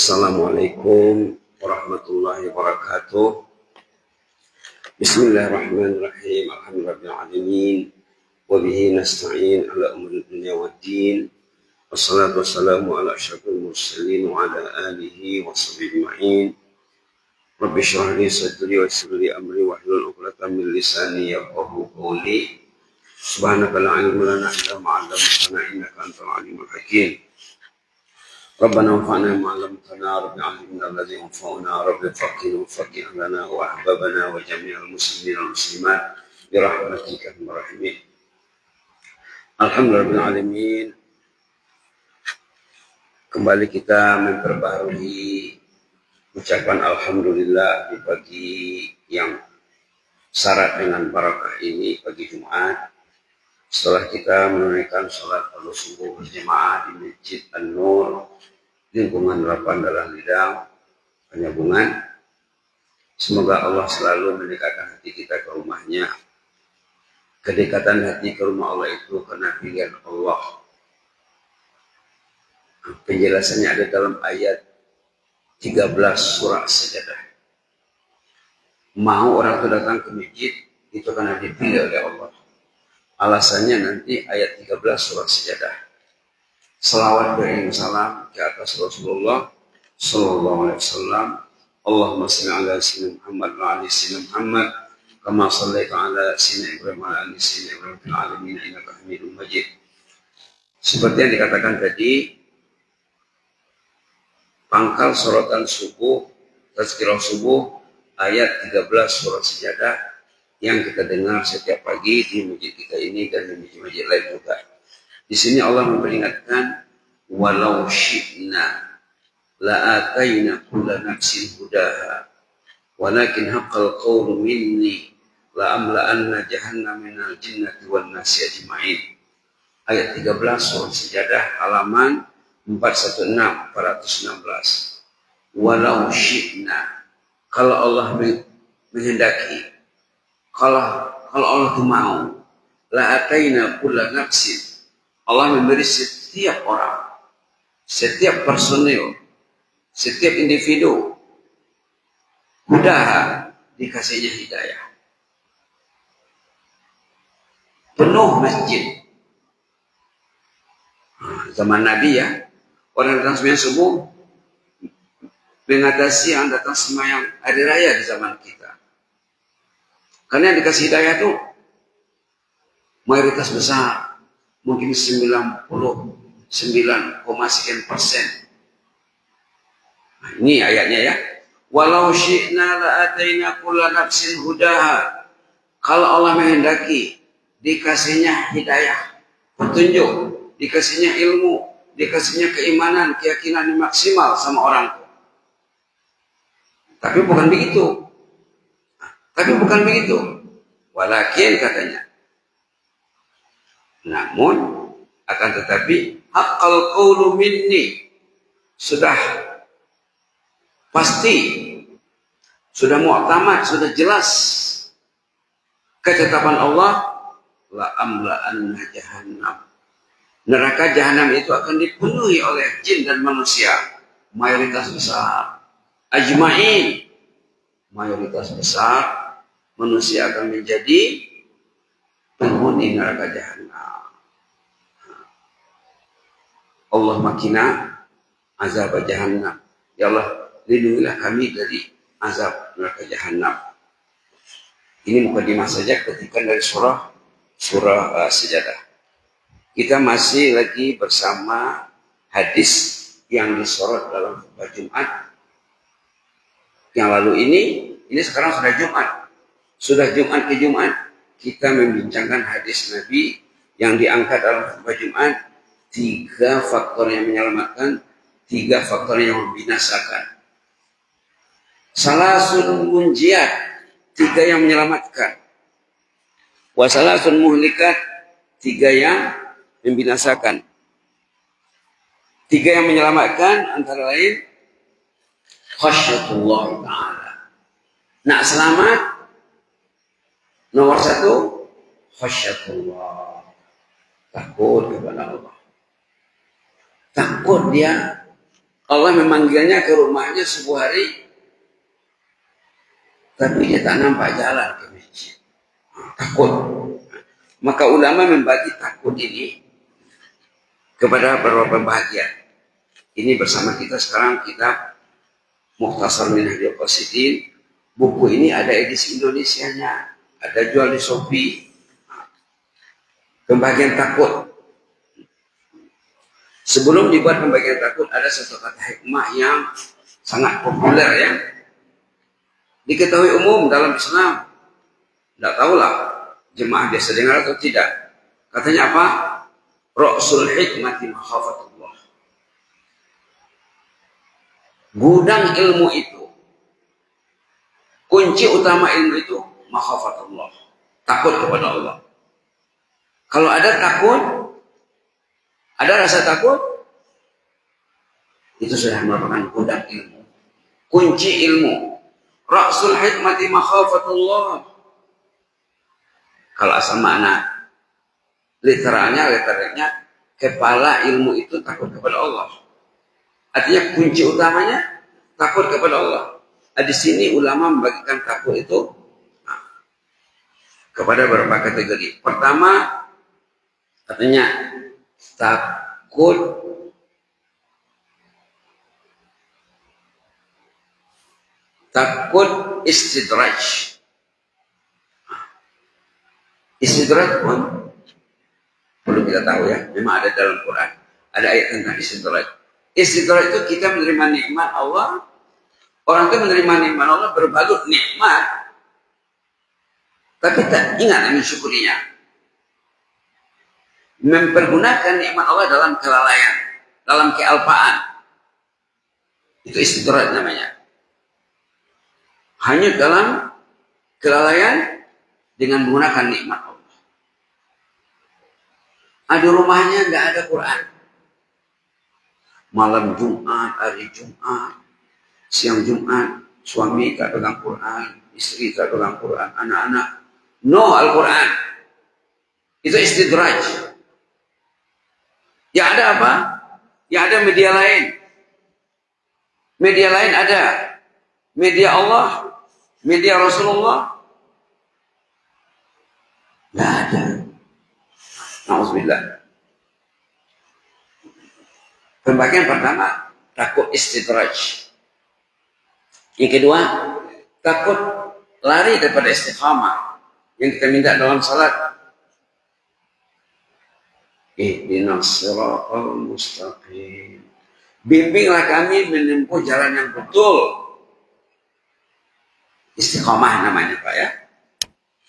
Assalamualaikum warahmatullahi wabarakatuh. Bismillahirrahmanirrahim. Alhamdulillahirrahmanirrahim. Wabihi nasta'in ala umuri dunya waddin. Wassalatu wassalamu ala asyrafil mursalin wa ala alihi wa sahbihi ajma'in. Rabbi shrah li sadri wa yassir li amri wahlul 'uqdatam min lisani yafqahu qawli. Subhanaka la ilma lana illa ma 'allamtana innaka antal alimul hakim. ربنا انفعنا بما علمتنا رب علمنا الذي ينفعنا رب فقنا وفقه لنا واحبابنا وجميع المسلمين والمسلمات برحمتك يا ارحم الراحمين. Alhamdulillahirrahmanirrahim. Kembali kita memperbaharui ucapan alhamdulillah di pagi yang syarat dengan barakah ini, pagi Jumat. Setelah kita menunaikan sholat fardu subuh berjamaah di Masjid An-Nur, lingkungan Lapan Dalang Lidang, Penyambungan. Semoga Allah selalu mendekatkan hati kita ke rumahnya. Kedekatan hati ke rumah Allah itu karena pilihan Allah. Penjelasannya ada dalam ayat 13 surah Sajadah. Mau orang itu datang ke masjid, itu karena dipilih oleh Allah. Alasannya nanti ayat 13 surah Sajadah. Salawat beriring salam ke atas Rasulullah sallallahu alaihi wasallam. Allahumma shalli ala sayyidina Muhammad wa ala sayyidina Muhammad kama shallaita ala sayyidina Ibrahim wa ala sayyidina Ibrahim fil alamin innaka Hamidum Majid. Seperti yang dikatakan tadi, pangkal sorotan subuh, tazkirah subuh ayat 13 surah Sajadah yang kita dengar setiap pagi di masjid kita ini dan di masjid-masjid lain juga. Di sini Allah memperingatkan, walau syi'na la'atayna kulla nafsin hudaha walakin haqqal qawlu minni la'amla'anna jahannam minal jinnati wan nasi ajma'in. Ayat 13 surah Sajadah halaman 416. Walau syi'na, kalau Allah menghendaki, kalau Allah itu mau, la'atayna kulla nafsin, Allah memberi setiap orang, setiap personil, setiap individu hudaha, dikasihnya hidayah. Penuh masjid. Zaman Nabi ya, orang datang sembahyang subuh mengatasi yang datang sembahyang hari raya di zaman kita. Karena yang dikasih hidayah itu mayoritas besar, mungkin 99,sekian%. Nah, ini ayatnya ya. Walau syi'na la'atayna kulla nafsin hudaha. Kalau Allah menghendaki, dikasihnya hidayah, petunjuk, dikasihnya ilmu, dikasihnya keimanan, keyakinan yang maksimal sama orang itu. Tapi bukan begitu. Walakin katanya. Namun akan tetapi haqqal qawlu minni, sudah pasti, sudah mu'tamad, sudah jelas ketetapan Allah, la amla'anna jahannam. Neraka jahanam itu akan dipenuhi oleh jin dan manusia, mayoritas besar. Ajma'in, mayoritas besar manusia akan menjadi penghuni neraka jahanam. Allah makina azab jahannam. Ya Allah, lindungilah kami dari azab neraka jahanam. Ini mukadimah saja ketika dari surah Sajadah. Kita masih lagi bersama hadis yang disorot dalam khutbah Jumat yang lalu ini sekarang sudah Jumat. Sudah Jumat ke Jumat, kita membincangkan hadis Nabi yang diangkat dalam khutbah Jumat. 3 faktor yang menyelamatkan, 3 faktor yang membinasakan. Salasun munjiat, 3 yang menyelamatkan. Wasalasun muhlikat, 3 yang membinasakan. 3 yang menyelamatkan antara lain khasyatullah ta'ala. Nak selamat, nomor 1 khasyatullah, takut kepada Allah. Takut dia Allah memanggilnya ke rumahnya sebuah hari, tapi dia tak nampak jalan ke masjid. Takut. Maka ulama membagi takut ini kepada beberapa bagian. Ini bersama kita sekarang kitab Mukhtasar Minhajul Qasidin. Buku ini ada edisi Indonesianya, ada jual di Shopee. Pembagian takut. Sebelum dibuat pembagian takut, ada satu kata hikmah yang sangat populer ya. Diketahui umum dalam Islam. Tidak tahulah jemaah biasa dengar atau tidak. Katanya apa? Ra'sul hikmati makhafatullah. Gudang ilmu itu, kunci utama ilmu itu makhafatullah. Takut kepada Allah. Kalau ada takut, ada rasa takut, itu sudah merupakan gudang ilmu. Kunci ilmu. Ra'sul hikmati makhafatullah. Kalau asal makna literalnya, kepala ilmu itu takut kepada Allah. Artinya kunci utamanya takut kepada Allah. Nah, di sini ulama membagikan takut itu kepada beberapa kategori. Pertama, katanya takut istidraj. Istidraj pun perlu kita tahu ya, memang ada dalam Quran, ada ayat tentang istidraj. Istidraj itu kita menerima nikmat Allah, orang itu menerima nikmat Allah berbalut nikmat, tapi tak ingat mensyukurinya. Mempergunakan nikmat Allah dalam kelalaian, dalam kealpaan. Itu istidraj namanya. Hanya dalam kelalaian dengan menggunakan nikmat Allah. Ada rumahnya nggak ada Quran. Malam Jumat, hari Jumat, siang Jumat, suami tak pegang Quran, istri tak pegang Quran, anak-anak no Al-Quran. Itu istidraj. Ya ada apa? Ya ada media lain. Media lain ada. Media Allah, media Rasulullah. Nggak ada. Na'udzubillah. Pembagian pertama, takut istidraj. Yang kedua, takut lari daripada istiqamah. Yang kita minta dalam salat. Ihdinas siratal mustaqim. Bimbinglah kami menempuh jalan yang betul. Istiqamah namanya Pak ya.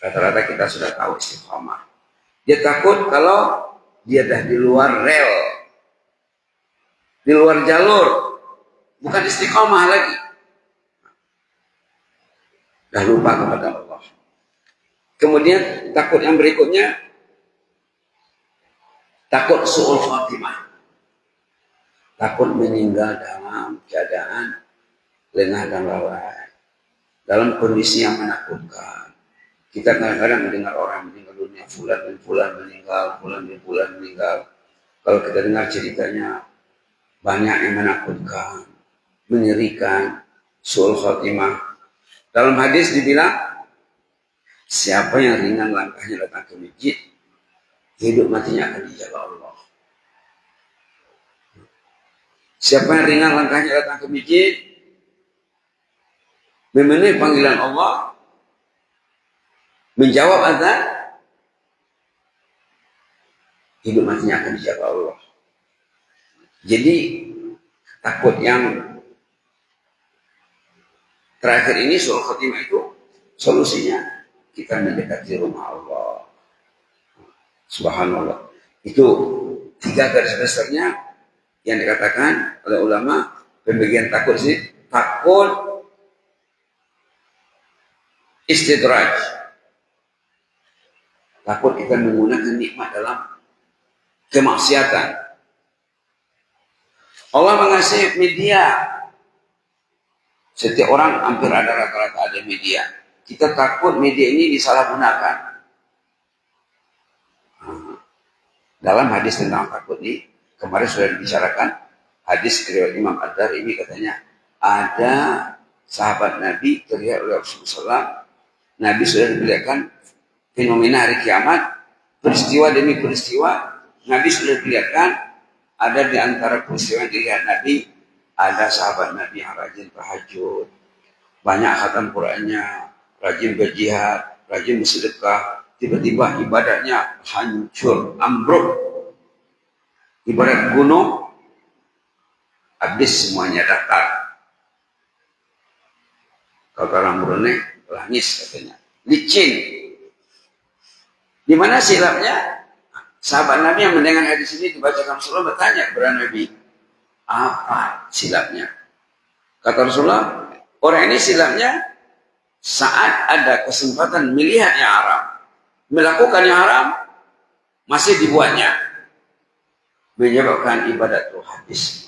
Rata-rata kita sudah tahu istiqamah. Dia takut kalau dia dah di luar rel, di luar jalur, bukan istiqamah lagi. Dah lupa kepada Allah. Kemudian takut yang berikutnya, takut su'ul khatimah. Takut meninggal dalam keadaan lengah dan lalai, dalam kondisi yang menakutkan. Kita kadang-kadang mendengar orang meninggal dunia, fulan bin fulan meninggal, fulan bin fulan meninggal. Kalau kita dengar ceritanya, banyak yang menakutkan, mengerikan, su'ul khatimah. Dalam hadis dibilang, siapa yang ringan langkahnya datang ke masjid, hidup matinya akan dijaga Allah. Siapa yang ringan langkahnya datang ke masjid, memenuhi panggilan Allah, menjawab azan, hidup matinya akan dijaga Allah. Jadi takut yang terakhir ini, su'ul khatimah itu solusinya kita mendekati rumah Allah. Subhanallah. Itu 3 garis besarnya yang dikatakan oleh ulama pembagian takut sih. Takut istidraj. Takut kita menggunakan nikmat dalam kemaksiatan. Allah mengasih media. Setiap orang hampir ada rata-rata ada media. Kita takut media ini disalahgunakan. Dalam hadis tentang takut ini, kemarin sudah dibicarakan, hadis riwayat Imam Ad-Darimi katanya ada sahabat Nabi terlihat oleh Rasulullah. Nabi sudah diperlihatkan fenomena hari kiamat, peristiwa demi peristiwa. Nabi sudah diperlihatkan ada di antara peristiwa yang dilihat Nabi, ada sahabat Nabi yang rajin tahajud, banyak khatam Qur'annya, rajin berjihad, rajin bersedekah. Tiba-tiba ibadahnya hancur, ambruk, ibarat gunung, habis semuanya datar. Kalau orang Brunei, langis katanya, licin. Di mana silapnya? Sahabat Nabi yang mendengar hadis ini dibacakan Rasulullah bertanya kepada Nabi, apa silapnya? Kata Rasulullah, orang ini silapnya saat ada kesempatan melihat yang haram, melakukan yang haram, masih dibuatnya, menyebabkan ibadat itu habis.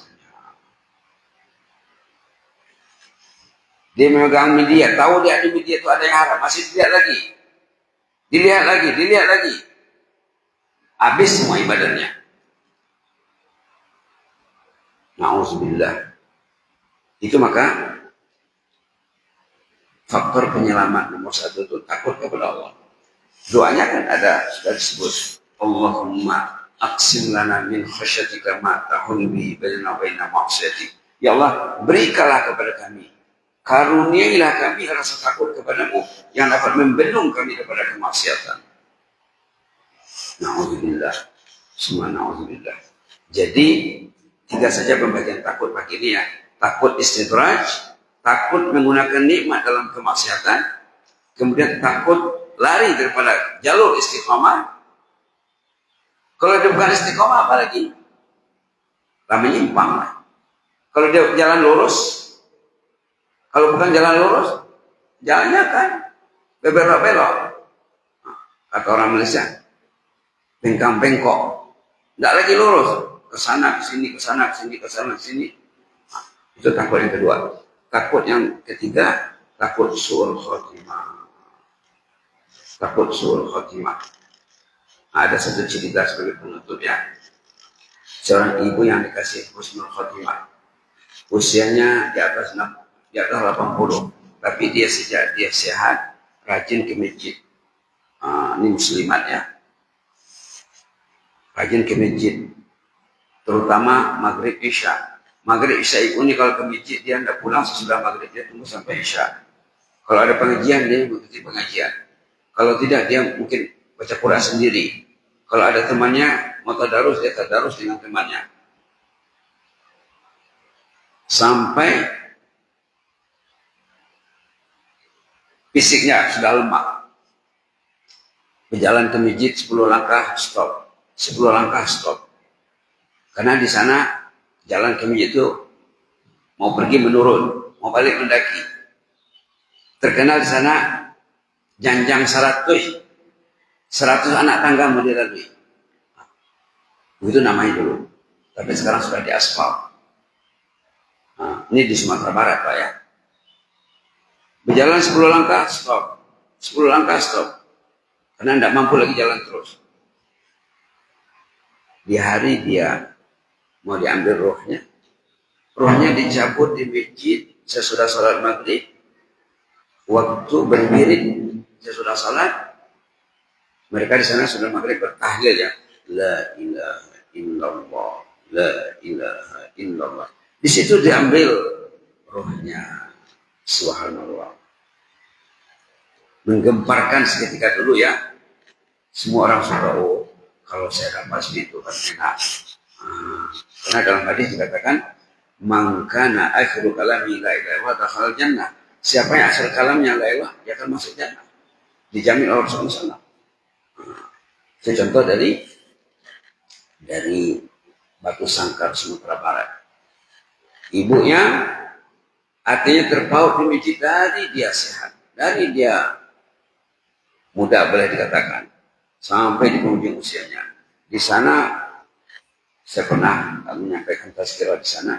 Dia memegang media, tahu dia di media itu ada yang haram, masih dilihat lagi, dilihat lagi, habis semua ibadahnya. Na'udzubillah. Itu maka faktor penyelamat nomor satu itu takut kepada Allah. Doanya kan ada, sudah disebut, Allahumma aqsim lana min khasyatika ma tahulu bihi bainana wa baina ma'siyatik. Ya Allah, berikanlah kepada kami, karuniailah kami rasa takut kepadamu yang dapat membendung kami daripada kemaksiatan. Na'udzubillah. Semua na'udzubillah. Jadi, tiga saja pembagian takut pagi ini ya. Takut istidraj, takut menggunakan nikmat dalam kemaksiatan, kemudian takut lari daripada jalur istiqomah. Kalau dia bukan istiqomah apa lagi? Menyimpang. Kalau dia jalan lurus, kalau bukan jalan lurus, jalannya kan berbelok-belok. Kata orang Malaysia, bengkang-bengkok, tidak lagi lurus, ke sana, ke sini, ke sana, ke sini, ke sana, ke sini. Itu takut yang kedua. Takut yang ketiga, takut su'ul khotimah. Takut su'ul khotimah. Ada satu cerita sebagai penutup ya. Seorang ibu yang dikasih husnul khotimah. Usianya di atas 80, tapi dia sejak dia sehat, rajin ke masjid. Ini muslimat ya. Rajin ke masjid, terutama maghrib isya. Maghrib isya ini kalau ke masjid dia tidak pulang sesudah maghrib, dia tunggu sampai isya. Kalau ada pengajian dia mengikuti pengajian. Kalau tidak dia mungkin baca Quran sendiri. Kalau ada temannya mau tadarus, dia tadarus dengan temannya. Sampai fisiknya sudah lemah. Berjalan ke masjid 10 langkah stop. 10 langkah stop. Karena di sana jalan ke masjid itu mau pergi menurun, mau balik mendaki. Terkenal di sana janjang 100 anak tangga mau dilalui. Begitu namanya dulu. Tapi sekarang sudah diaspal. Ini di Sumatera Barat Pak ya. Berjalan 10 langkah stop. 10 langkah stop. Karena tidak mampu lagi jalan terus. Di hari dia mau diambil rohnya. Rohnya dicabut di masjid sesudah sholat maghrib. Waktu berdiri sesudah sholat. Mereka di sana sudah maghrib bertahlil ya. La ilaha illallah. La ilaha illallah. Di situ diambil rohnya. Subhanallah. Menggemparkan seketika dulu ya. Semua orang sudah, oh, kalau saya dapat itu kan enak. Karena dalam hadis dikatakan, mangkana akhiru kalami la ilaha illallah dakhala jannah. Siapa yang akhir kalamnya la ilaha, dia akan masuk jannah. Dijamin oleh Rasulullah. Itu contoh dari Batu Sangkar Sumatera Barat. Ibunya artinya terpaut di masjid dari dia sehat, dari dia muda boleh dikatakan, sampai di penghujung usianya. Di sana saya pernah menyampaikan tazkirah di sana.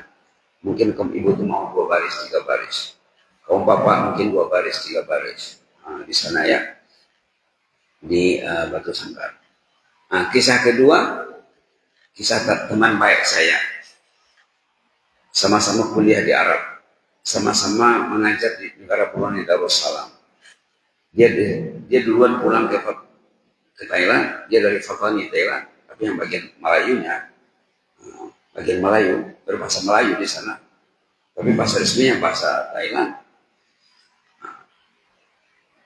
Mungkin kaum ibu itu mau 2 baris, 3 baris. Kaum bapak mungkin 2 baris, 3 baris. Di sana ya, di Batu Sangkar. Kisah kedua, kisah teman baik saya. sama-sama kuliah di Arab, sama-sama mengajar di negara Brunei Darussalam. Dia duluan pulang ke Thailand, dia dari Fatani Thailand, tapi yang bagian Melayunya, bagian Melayu, berbahasa Melayu di sana, tapi bahasa resminya bahasa Thailand.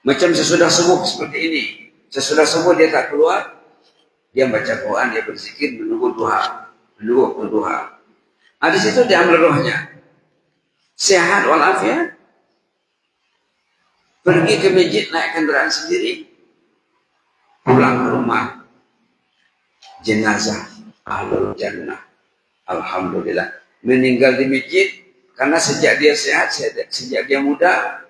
Macam sesudah subuh seperti ini, sesudah subuh dia tak keluar, dia baca Quran, dia berzikir, menunggu duha, menunggu waktu duha. Di situ diambil rohnya, sehat walafiat, pergi ke masjid naik kendaraan sendiri, pulang ke rumah, jenazah ahlul jannah, alhamdulillah, meninggal di masjid karena sejak dia sehat, sejak dia muda,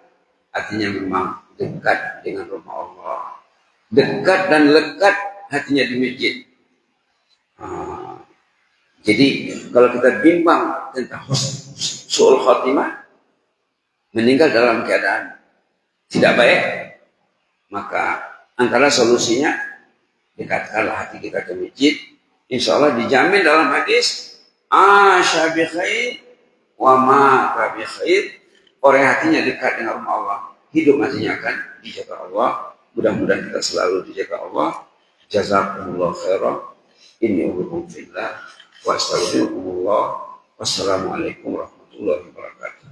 artinya memang dekat dengan rumah Allah, dekat dan lekat hatinya di masjid. Jadi kalau kita bimbang tentang su'ul khotimah, meninggal dalam keadaan tidak baik, maka antara solusinya dekatkanlah hati kita ke masjid. Insya Allah dijamin dalam hadis, asya bi khair wa mata bi khair. Orang yang hatinya dekat dengan rumah Allah, hidup hatinya akan dijaga Allah. Mudah-mudahan kita selalu dijaga Allah. Jazakumullah khairan. Inni uhibbum fillah wa astaghfirullah. Wassalamualaikum warahmatullahi wabarakatuh.